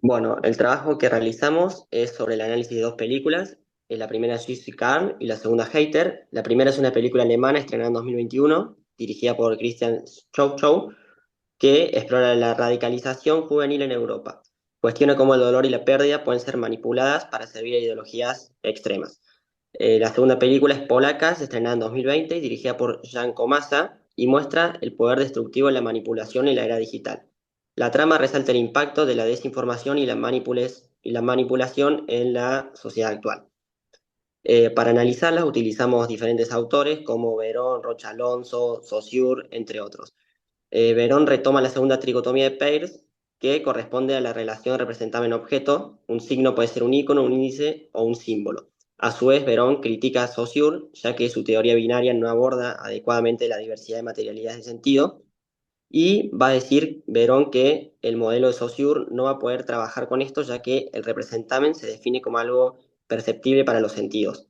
Bueno, el trabajo que realizamos es sobre el análisis de dos películas. La primera es Jesse Carl y la segunda Hater. La primera es una película alemana estrenada en 2021, dirigida por Christian Schauchow, que explora la radicalización juvenil en Europa. Cuestiona cómo el dolor y la pérdida pueden ser manipuladas para servir a ideologías extremas. La segunda película es Polacas, estrenada en 2020 y dirigida por Jan Komasa, y muestra el poder destructivo de la manipulación en la era digital. La trama resalta el impacto de la desinformación y la manipulación en la sociedad actual. Para analizarlas utilizamos diferentes autores como Verón, Rocha Alonso, Saussure, entre otros. Verón retoma la segunda tricotomía de Peirce, que corresponde a la relación representado-objeto. Un signo puede ser un icono, un índice o un símbolo. A su vez, Verón critica a Saussure, ya que su teoría binaria no aborda adecuadamente la diversidad de materialidades de sentido, y va a decir Verón que el modelo de Saussure no va a poder trabajar con esto, ya que el representamen se define como algo perceptible para los sentidos.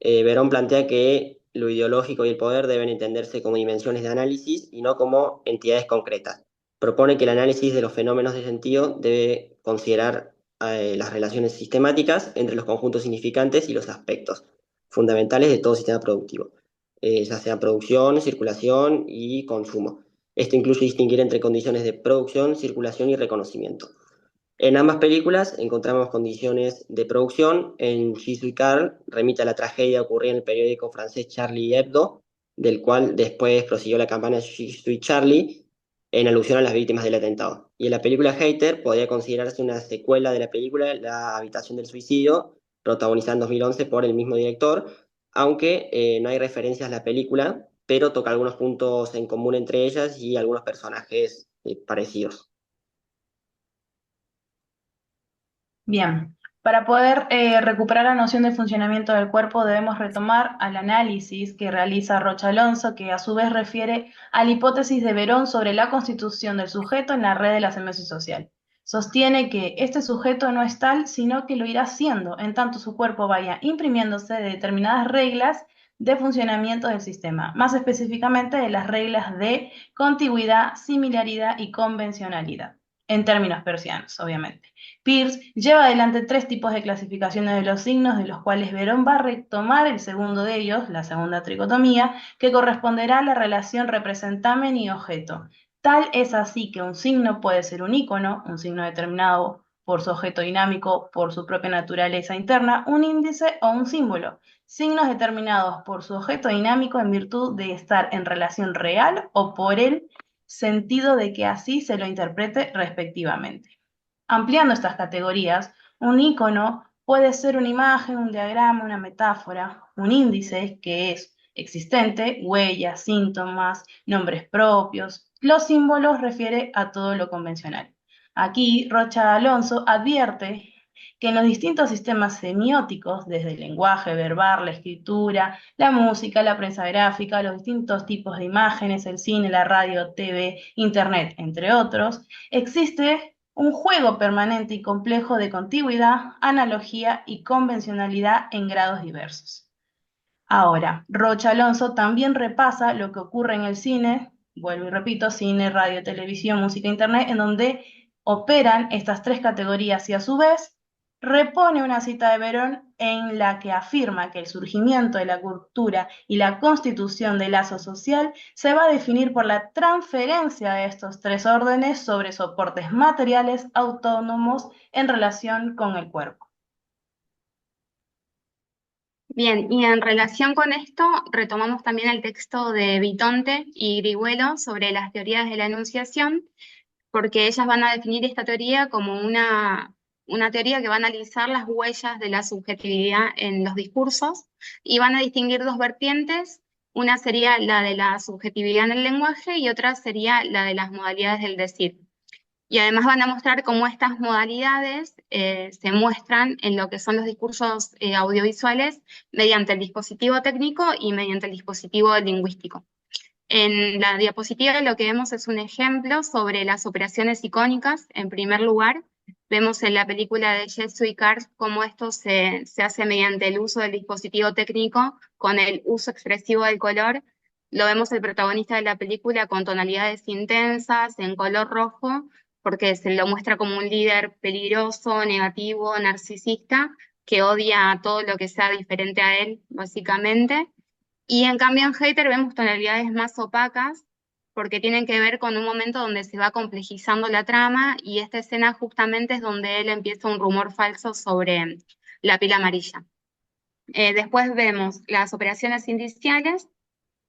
Verón plantea que lo ideológico y el poder deben entenderse como dimensiones de análisis y no como entidades concretas. Propone que el análisis de los fenómenos de sentido debe considerar las relaciones sistemáticas entre los conjuntos significantes y los aspectos fundamentales de todo sistema productivo, ya sea producción, circulación y consumo. Esto incluye distinguir entre condiciones de producción, circulación y reconocimiento. En ambas películas encontramos condiciones de producción. En Jisoo y Carl remite a la tragedia ocurrida en el periódico francés Charlie Hebdo, del cual después prosiguió la campaña Jisoo y Charlie, en alusión a las víctimas del atentado. Y en la película Hater podría considerarse una secuela de la película La habitación del suicidio, protagonizada en 2011 por el mismo director, aunque no hay referencias a la película, pero toca algunos puntos en común entre ellas y algunos personajes parecidos. Bien, para poder recuperar la noción del funcionamiento del cuerpo debemos retomar al análisis que realiza Rocha Alonso, que a su vez refiere a la hipótesis de Verón sobre la constitución del sujeto en la red de la semiosis social. Sostiene que este sujeto no es tal, sino que lo irá siendo, en tanto su cuerpo vaya imprimiéndose de determinadas reglas de funcionamiento del sistema, más específicamente de las reglas de contigüidad, similaridad y convencionalidad, en términos persianos, obviamente. Peirce lleva adelante tres tipos de clasificaciones de los signos, de los cuales Verón va a retomar el segundo de ellos, la segunda tricotomía, que corresponderá a la relación representamen y objeto. Tal es así que un signo puede ser un icono, un signo determinado por su objeto dinámico, por su propia naturaleza interna, un índice o un símbolo. Signos determinados por su objeto dinámico en virtud de estar en relación real o por el sentido de que así se lo interprete respectivamente. Ampliando estas categorías, un icono puede ser una imagen, un diagrama, una metáfora, un índice que es existente, huellas, síntomas, nombres propios. Los símbolos refiere a todo lo convencional. Aquí Rocha Alonso advierte que en los distintos sistemas semióticos, desde el lenguaje verbal, la escritura, la música, la prensa gráfica, los distintos tipos de imágenes, el cine, la radio, TV, internet, entre otros, existe un juego permanente y complejo de contigüidad, analogía y convencionalidad en grados diversos. Ahora, Rocha Alonso también repasa lo que ocurre en el cine, vuelvo y repito, cine, radio, televisión, música, internet, en donde operan estas tres categorías y a su vez repone una cita de Verón en la que afirma que el surgimiento de la cultura y la constitución del lazo social se va a definir por la transferencia de estos tres órdenes sobre soportes materiales autónomos en relación con el cuerpo. Bien, y en relación con esto, retomamos también el texto de Vitonte y Grigüelo sobre las teorías de la enunciación, porque ellas van a definir esta teoría como una teoría que va a analizar las huellas de la subjetividad en los discursos y van a distinguir dos vertientes. Una sería la de la subjetividad en el lenguaje y otra sería la de las modalidades del decir. Y además van a mostrar cómo estas modalidades se muestran en lo que son los discursos audiovisuales mediante el dispositivo técnico y mediante el dispositivo lingüístico. En la diapositiva lo que vemos es un ejemplo sobre las operaciones icónicas. En primer lugar, vemos en la película de Jessu y Cars cómo esto se hace mediante el uso del dispositivo técnico con el uso expresivo del color. Lo vemos el protagonista de la película con tonalidades intensas, en color rojo, porque se lo muestra como un líder peligroso, negativo, narcisista, que odia a todo lo que sea diferente a él, básicamente. Y en cambio en Hater vemos tonalidades más opacas, porque tienen que ver con un momento donde se va complejizando la trama, y esta escena justamente es donde él empieza un rumor falso sobre la pila amarilla. Después vemos las operaciones indiciales,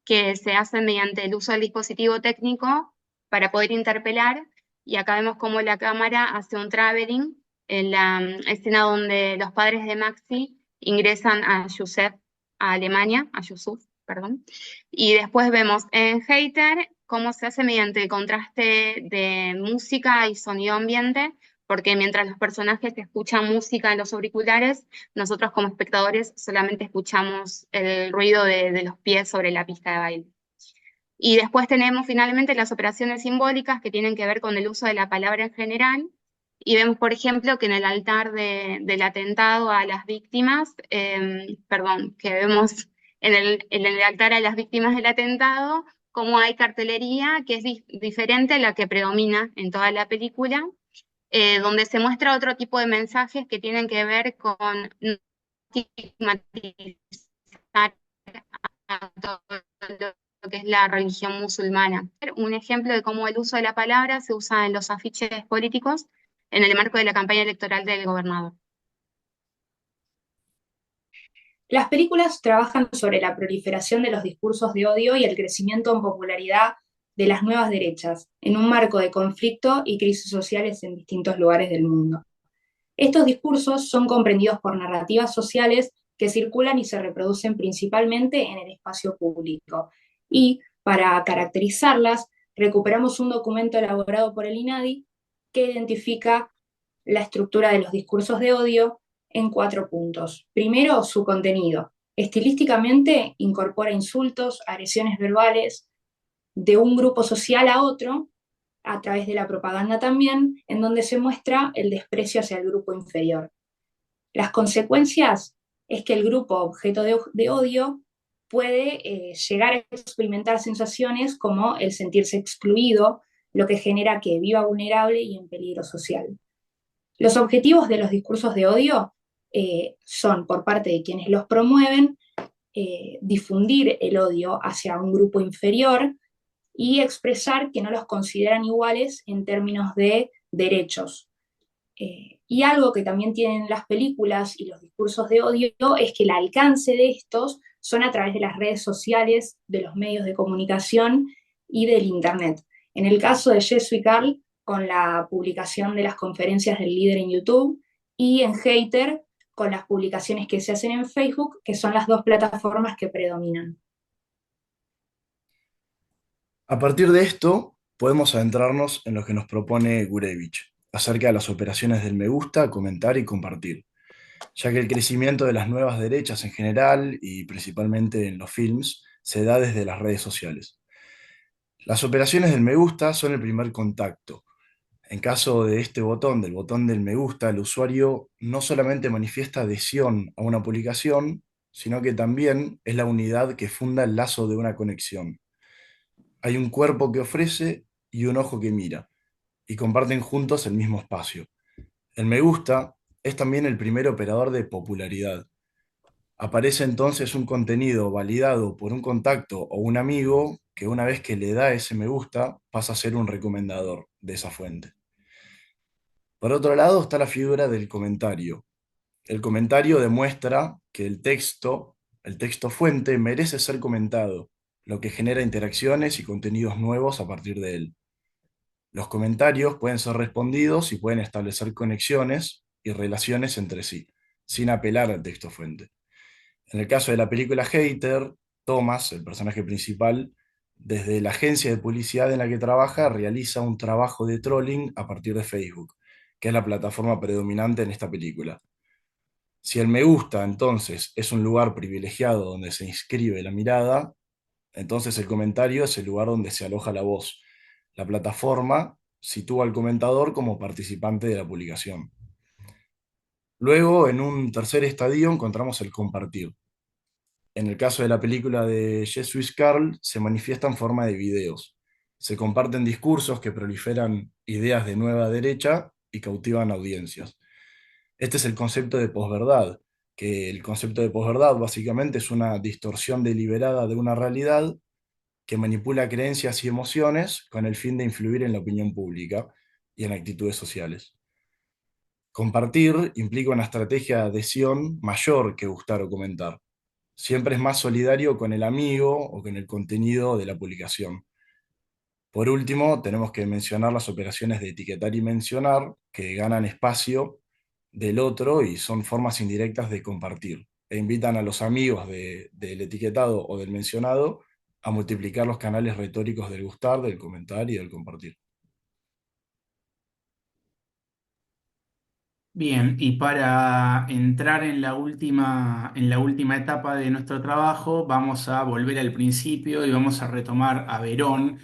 que se hacen mediante el uso del dispositivo técnico para poder interpelar, y acá vemos cómo la cámara hace un traveling en la escena donde los padres de Maxi ingresan a Yusef, a Alemania, a Yusuf, perdón, y después vemos en Hater cómo se hace mediante el contraste de música y sonido ambiente, porque mientras los personajes escuchan música en los auriculares, nosotros como espectadores solamente escuchamos el ruido de los pies sobre la pista de baile. Y después tenemos finalmente las operaciones simbólicas, que tienen que ver con el uso de la palabra en general. Y vemos, por ejemplo, que en el altar del atentado a las víctimas, perdón, que vemos en el altar a las víctimas del atentado, cómo hay cartelería que es diferente a la que predomina en toda la película, donde se muestra otro tipo de mensajes que tienen que ver con no estigmatizar a todo lo que es la religión musulmana. Un ejemplo de cómo el uso de la palabra se usa en los afiches políticos en el marco de la campaña electoral del gobernador. Las películas trabajan sobre la proliferación de los discursos de odio y el crecimiento en popularidad de las nuevas derechas, en un marco de conflicto y crisis sociales en distintos lugares del mundo. Estos discursos son comprendidos por narrativas sociales que circulan y se reproducen principalmente en el espacio público. Y para caracterizarlas, recuperamos un documento elaborado por el INADI que identifica la estructura de los discursos de odio en 4 puntos. Primero, su contenido. Estilísticamente incorpora insultos, agresiones verbales de un grupo social a otro, a través de la propaganda también, en donde se muestra el desprecio hacia el grupo inferior. Las consecuencias es que el grupo objeto de odio puede llegar a experimentar sensaciones como el sentirse excluido, lo que genera que viva vulnerable y en peligro social. Los objetivos de los discursos de odio son, por parte de quienes los promueven, difundir el odio hacia un grupo inferior y expresar que no los consideran iguales en términos de derechos. Y algo que también tienen las películas y los discursos de odio es que el alcance de estos son a través de las redes sociales, de los medios de comunicación y del Internet. En el caso de Jesús y Carl, con la publicación de las conferencias del líder en YouTube, y en Hater, con las publicaciones que se hacen en Facebook, que son las 2 plataformas que predominan. A partir de esto, podemos adentrarnos en lo que nos propone Gurevich acerca de las operaciones del me gusta, comentar y compartir, ya que el crecimiento de las nuevas derechas en general y principalmente en los films se da desde las redes sociales. Las operaciones del me gusta son el primer contacto. En caso de este botón, del botón del me gusta, el usuario no solamente manifiesta adhesión a una publicación, sino que también es la unidad que funda el lazo de una conexión. Hay un cuerpo que ofrece y un ojo que mira, y comparten juntos el mismo espacio. El me gusta es también el primer operador de popularidad. Aparece entonces un contenido validado por un contacto o un amigo que una vez que le da ese me gusta pasa a ser un recomendador de esa fuente. Por otro lado está la figura del comentario. El comentario demuestra que el texto fuente, merece ser comentado, lo que genera interacciones y contenidos nuevos a partir de él. Los comentarios pueden ser respondidos y pueden establecer conexiones y relaciones entre sí, sin apelar al texto fuente. En el caso de la película Hater, Thomas, el personaje principal, desde la agencia de publicidad en la que trabaja, realiza un trabajo de trolling a partir de Facebook, que es la plataforma predominante en esta película. Si el me gusta, entonces, es un lugar privilegiado donde se inscribe la mirada, entonces el comentario es el lugar donde se aloja la voz. La plataforma sitúa al comentador como participante de la publicación. Luego, en un tercer estadio, encontramos el compartir. En el caso de la película de Jesús Carl, se manifiesta en forma de videos. Se comparten discursos que proliferan ideas de nueva derecha y cautivan audiencias. Este es el concepto de posverdad, que el concepto de posverdad básicamente es una distorsión deliberada de una realidad que manipula creencias y emociones con el fin de influir en la opinión pública y en actitudes sociales. Compartir implica una estrategia de adhesión mayor que gustar o comentar. Siempre es más solidario con el amigo o con el contenido de la publicación. Por último, tenemos que mencionar las operaciones de etiquetar y mencionar, que ganan espacio del otro y son formas indirectas de compartir, e invitan a los amigos del etiquetado o del mencionado a multiplicar los canales retóricos del gustar, del comentar y del compartir. Bien, y para entrar en la última etapa de nuestro trabajo, vamos a volver al principio y vamos a retomar a Verón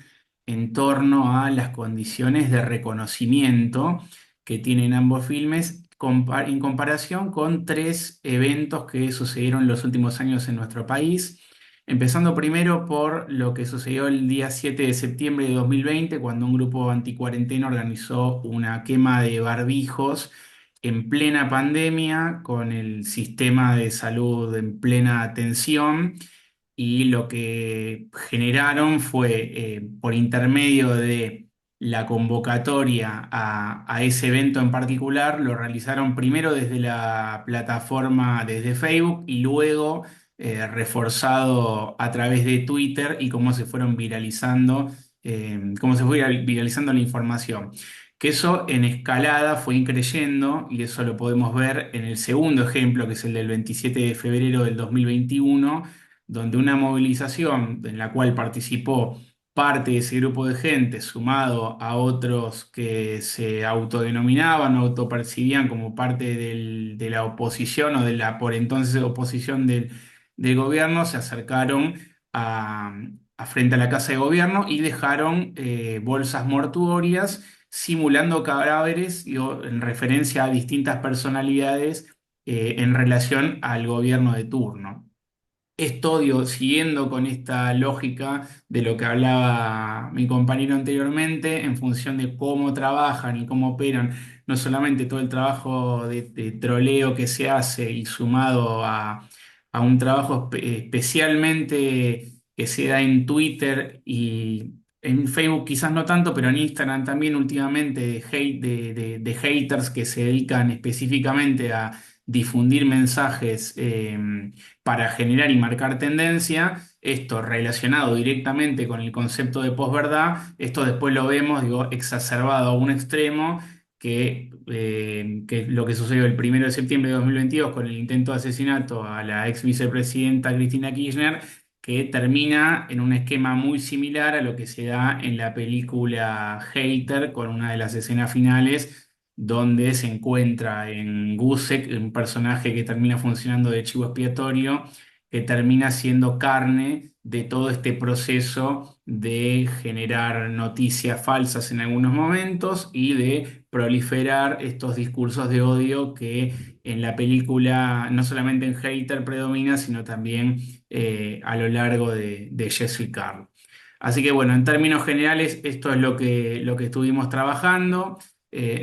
en torno a las condiciones de reconocimiento que tienen ambos filmes en comparación con tres eventos que sucedieron en los últimos años en nuestro país. Empezando primero por lo que sucedió el día 7 de septiembre de 2020, cuando un grupo anticuarentena organizó una quema de barbijos en plena pandemia, con el sistema de salud en plena tensión, y lo que generaron fue, por intermedio de la convocatoria a ese evento en particular, lo realizaron primero desde la plataforma, desde Facebook, y luego reforzado a través de Twitter, y cómo se fue viralizando la información. Que eso en escalada fue increyendo, y eso lo podemos ver en el segundo ejemplo, que es el del 27 de febrero del 2021, donde una movilización en la cual participó parte de ese grupo de gente, sumado a otros que se autodenominaban o autopercibían como parte de la oposición o de la por entonces oposición del gobierno, se acercaron a, frente a la Casa de Gobierno y dejaron bolsas mortuorias simulando cadáveres, en referencia a distintas personalidades en relación al gobierno de turno. Esto, digo, siguiendo con esta lógica de lo que hablaba mi compañero anteriormente, en función de cómo trabajan y cómo operan, no solamente todo el trabajo de troleo que se hace y sumado a un trabajo especialmente que se da en Twitter y en Facebook quizás no tanto, pero en Instagram también últimamente de haters que se dedican específicamente a difundir mensajes para generar y marcar tendencia. Esto relacionado directamente con el concepto de posverdad, esto después lo vemos, digo, exacerbado a un extremo, que lo que sucedió el 1 de septiembre de 2022 con el intento de asesinato a la ex vicepresidenta Cristina Kirchner, que termina en un esquema muy similar a lo que se da en la película Hater, con una de las escenas finales donde se encuentra en Gusek, un personaje que termina funcionando de chivo expiatorio, que termina siendo carne de todo este proceso de generar noticias falsas en algunos momentos y de proliferar estos discursos de odio que en la película, no solamente en Hater predomina, sino también a lo largo de Jesse Carl. Así que bueno, en términos generales, esto es lo que estuvimos trabajando.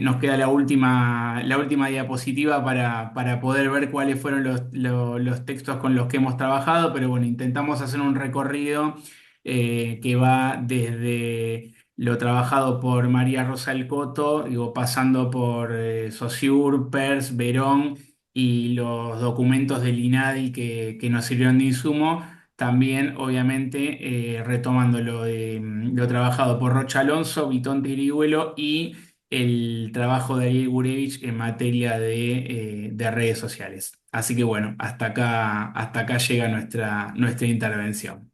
Nos queda la última diapositiva para poder ver cuáles fueron los textos con los que hemos trabajado, pero bueno, intentamos hacer un recorrido que va desde lo trabajado por María Rosa El Coto, digo, pasando por Saussure, Peirce, Verón y los documentos del INADI que nos sirvieron de insumo. También, obviamente, retomando lo trabajado por Rocha Alonso, Vitón Tiriguelo y el trabajo de Ariel Gurevich en materia de redes sociales. Así que bueno, hasta acá llega nuestra intervención.